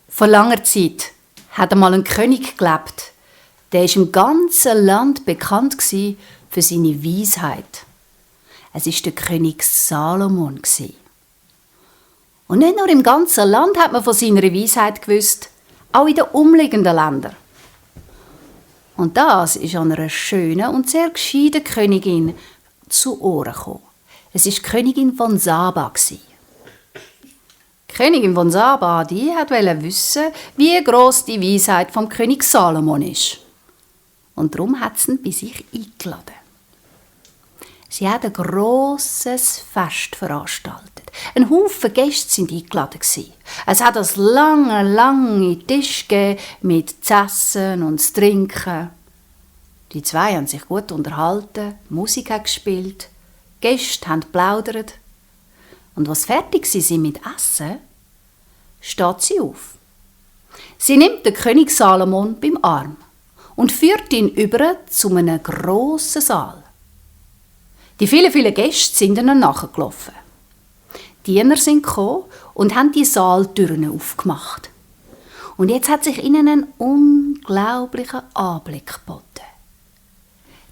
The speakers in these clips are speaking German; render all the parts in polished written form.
Vor langer Zeit hat einmal ein König gelebt. Der war im ganzen Land bekannt für seine Weisheit. Es war der König Salomon. Und nicht nur im ganzen Land hat man von seiner Weisheit gewusst, auch in den umliegenden Ländern. Und das ist an einer schönen und sehr gescheiten Königin zu Ohren gekommen. Es war die Königin von Saba. Die Königin von Saba, die wollte wissen, wie gross die Weisheit vom König Salomon ist. Und darum hat sie ihn bei sich eingeladen. Sie hat ein grosses Fest veranstaltet. Ein Haufen Gäste waren eingeladen. Es hat einen langen Tisch gegeben mit zu essen und zu trinken. Die zwei haben sich gut unterhalten, Musik hat gespielt, die Gäste haben geplaudert. Und als fertig sie mit Essen, steht sie auf. Sie nimmt den König Salomon beim Arm und führt ihn über zu einem grossen Saal. Die vielen Gäste sind ihnen nachgelaufen. Die Diener sind gekommen und haben die Saaltüren aufgemacht. Und jetzt hat sich ihnen ein unglaublicher Anblick geboten.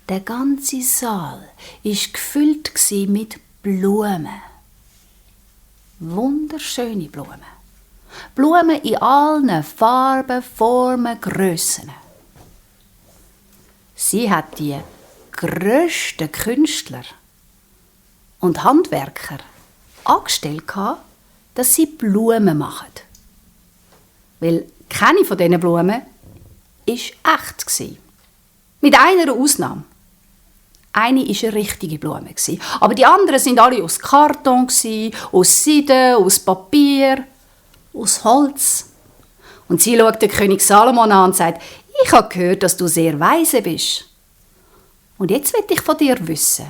Der ganze Saal war gefüllt mit Blumen. Wunderschöne Blumen. Blumen in allen Farben, Formen, Grössen. Sie hat die grössten Künstler und Handwerker angestellt, dass sie Blumen machen. Weil keine von diesen Blumen war echt. Mit einer Ausnahme. Eine war eine richtige Blume. Aber die anderen waren alle aus Karton, aus Seide, aus Papier, aus Holz. Und sie schaut den König Salomon an und sagt, ich habe gehört, dass du sehr weise bist. Und jetzt will ich von dir wissen,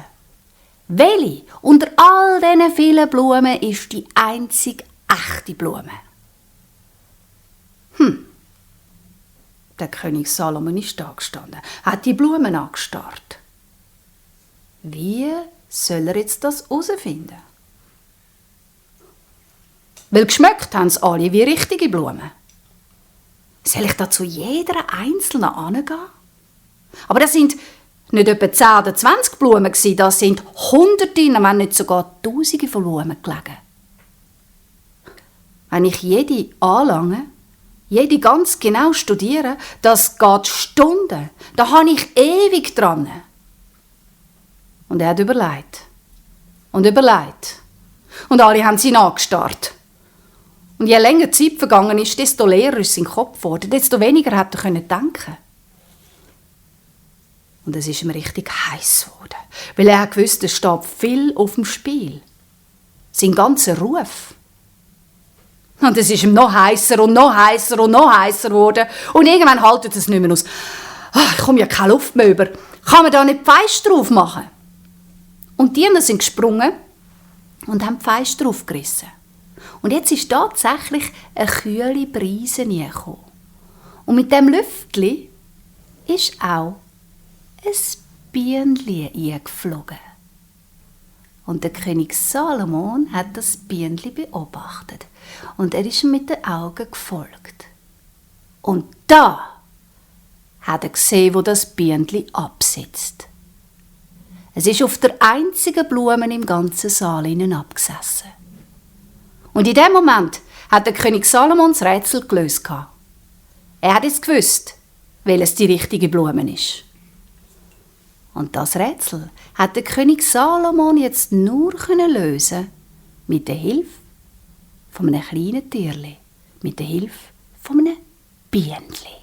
welche unter all diesen vielen Blumen ist die einzige echte Blume? Der König Salomon ist da gestanden, hat die Blumen angestarrt. Wie soll er jetzt das herausfinden? Weil geschmeckt haben sie alle wie richtige Blumen. Soll ich da zu jeder einzelnen hingehen? Aber das sind nicht etwa 10 oder 20 Blumen, das sind Hunderte, wenn nicht sogar Tausende von Blumen gelegen. Wenn ich jede anlange, jede ganz genau studiere, das geht Stunden, da habe ich ewig dran. Und er hat überlegt. Und überlegt. Und alle haben sie angestarrt. Und je länger die Zeit vergangen ist, desto leerer ist sein Kopf geworden, desto weniger hat er denken. Und es ist ihm richtig heiß geworden, weil er gewusst, es steht viel auf dem Spiel. Sein ganzer Ruf. Und es ist ihm noch heißer und noch heißer und noch heißer geworden. Und irgendwann haltet es nicht mehr aus. Ich komme ja keine Luft mehr über. Kann man da nicht Pfeil drauf machen? Und die anderen sind gesprungen und haben Pfeil drauf gerissen. Und jetzt ist tatsächlich eine kühle Brise gekommen. Und mit dem Lüftli ist auch ein Bienenli eingeflogen. Und der König Salomon hat das Bienenli beobachtet. Und er ist ihm mit den Augen gefolgt. Und da hat er gesehen, wo das Bienenli absitzt. Es ist auf der einzigen Blume im ganzen Saal abgesessen. Und in dem Moment hat der König Salomon das Rätsel gelöst. Er hat jetzt gewusst, welches die richtige Blume ist. Und das Rätsel hat der König Salomon jetzt nur lösen mit der Hilfe von einem kleinen Tierli, mit der Hilfe von einem Bienenli.